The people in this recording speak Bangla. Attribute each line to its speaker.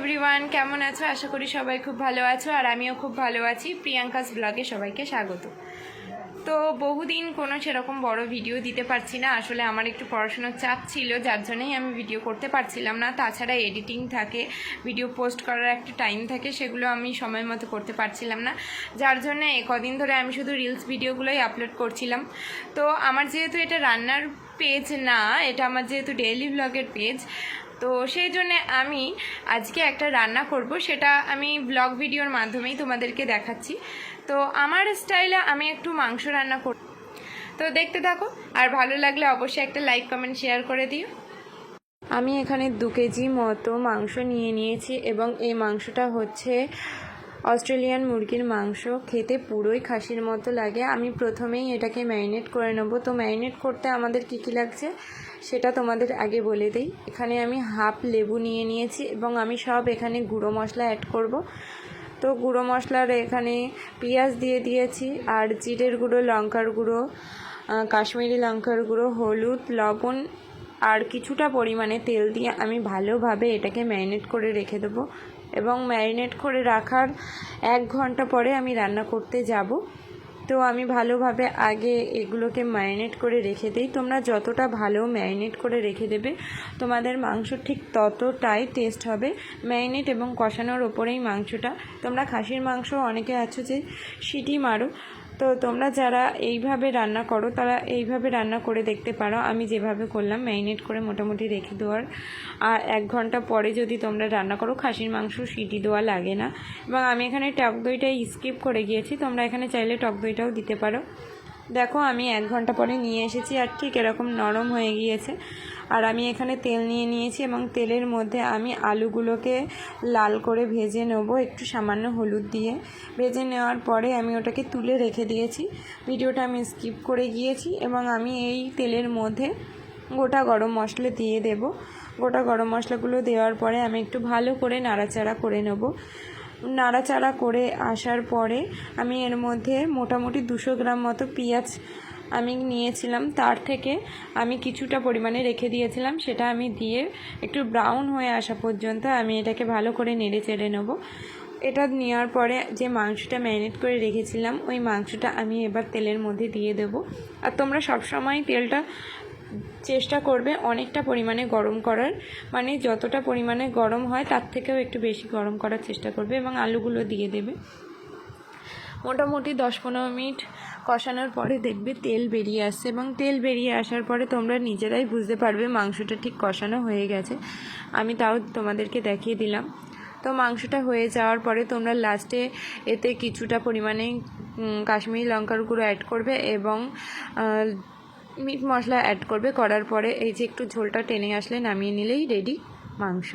Speaker 1: এভরিওয়ান, কেমন আছো? আশা করি সবাই খুব ভালো আছো আর আমিও খুব ভালো আছি। প্রিয়াঙ্কাস ব্লগে সবাইকে স্বাগত। তো বহুদিন কোনো সেরকম বড় ভিডিও দিতে পারছি না, আসলে আমার একটু পড়াশোনার চাপ ছিল, যার জন্যই আমি ভিডিও করতে পারছিলাম না। তাছাড়া এডিটিং থাকে, ভিডিও পোস্ট করার একটা টাইম থাকে, সেগুলো আমি সময় মতো করতে পারছিলাম না, যার জন্য কদিন ধরে আমি শুধু রিলস ভিডিওগুলোই আপলোড করছিলাম। তো আমার যেহেতু এটা রান্নার পেজ না, এটা আমার যেহেতু ডেইলি ব্লগের পেজ, তো সেই জন্যে আমি আজকে একটা রান্না করব, সেটা আমি ব্লগ ভিডিওর মাধ্যমেই তোমাদেরকে দেখাচ্ছি। তো আমার স্টাইলে আমি একটু মাংস রান্না করব, তো দেখতে থাকো। আর ভালো লাগলে অবশ্যই একটা লাইক কমেন্ট শেয়ার করে দিও। আমি এখানে 2 কেজি মতো মাংস নিয়ে নিয়েছি এবং এই মাংসটা হচ্ছে অস্ট্রেলিয়ান মুরগির মাংস। খেতে পুরোই খাসির মতো লাগে। আমি প্রথমেই এটাকে ম্যারিনেট করে নেব। তো ম্যারিনেট করতে আমাদের কী কী লাগছে সেটা তোমাদের আগে বলে দিই। এখানে আমি হাফ লেবু নিয়ে নিয়েছি এবং আমি সব এখানে গুঁড়ো মশলা অ্যাড করব। তো গুঁড়ো মশলার এখানে পেঁয়াজ দিয়ে দিয়েছি, আর জিরের গুঁড়ো, লঙ্কার গুঁড়ো, কাশ্মীরি লঙ্কার গুঁড়ো, হলুদ, লবণ আর কিছুটা পরিমাণে তেল দিয়ে আমি ভালোভাবে এটাকে ম্যারিনেট করে রেখে দেবো। এবং ম্যারিনেট করে রাখার 1 ঘন্টা পরে আমি রান্না করতে যাব। তো আমি ভালোভাবে আগে এগুলোকে ম্যারিনেট করে রেখে দিই। তোমরা যতটা ভালো ম্যারিনেট করে রেখে দেবে তোমাদের মাংস ঠিক ততটাই টেস্ট হবে। ম্যারিনেট এবং কষানোর ওপরেই মাংসটা। তোমরা খাসির মাংস অনেকে আছো যে সিটি মারো, তো তোমরা যারা এইভাবে রান্না করো তারা এইভাবে রান্না করে দেখতে পারো। আমি যেভাবে করলাম ম্যারিনেট করে মোটামুটি রেখে দেওয়ার আর 1 ঘন্টা পরে যদি তোমরা রান্না করো, খাসির মাংস সিটি দেওয়া লাগে না। এবং আমি এখানে টক দইটাই স্কিপ করে গিয়েছি, তোমরা এখানে চাইলে টক দইটাও দিতে পারো। দেখো আমি 1 ঘন্টা পরে নিয়ে এসেছি আর ঠিক এরকম নরম হয়ে গিয়েছে। আর আমি এখানে তেল নিয়ে নিয়েছি এবং তেলের মধ্যে আমি আলুগুলোকে লাল করে ভেজে নেব, একটু সামান্য হলুদ দিয়ে। ভেজে নেওয়ার পরে আমি ওটাকে তুলে রেখে দিয়েছি। ভিডিওটা আমি স্কিপ করে গিয়েছি এবং আমি এই তেলের মধ্যে গোটা গরম মশলা দিয়ে দেব। গোটা গরম মশলাগুলো দেওয়ার পরে আমি একটু ভালো করে নাড়াচাড়া করে নেব। নাড়াচাড়া করে আসার পরে আমি এর মধ্যে মোটামুটি 200 গ্রাম মতো পেঁয়াজ আমি নিয়েছিলাম, তার থেকে আমি কিছুটা পরিমাণে রেখে দিয়েছিলাম, সেটা আমি দিয়ে একটু ব্রাউন হয়ে আসা পর্যন্ত আমি এটাকে ভালো করে নেড়ে চেড়ে নেব। এটা নেওয়ার পরে যে মাংসটা ম্যারিনেট করে রেখেছিলাম ওই মাংসটা আমি এবার তেলের মধ্যে দিয়ে দেব। আর তোমরা সবসময় তেলটা চেষ্টা করবে অনেকটা পরিমাণে গরম করার, মানে যতটা পরিমাণে গরম হয় তার থেকেও একটু বেশি গরম করার চেষ্টা করবে এবং আলুগুলো দিয়ে দেবে। মোটামুটি 10-15 মিনিট কষানোর পরে দেখবে তেল বেরিয়ে আসছে এবং তেল বেরিয়ে আসার পরে তোমরা নিজেরাই বুঝতে পারবে মাংসটা ঠিক কষানো হয়ে গেছে। আমি তাও তোমাদেরকে দেখিয়ে দিলাম। তো মাংসটা হয়ে যাওয়ার পরে তোমরা লাস্টে এতে কিছুটা পরিমাণে কাশ্মীরি লঙ্কার গুঁড়ো অ্যাড করবে এবং মিট মশলা অ্যাড করবে। করার পরে এই যে একটু ঝোলটা টেনে আসলে নামিয়ে নিলেই রেডি মাংস।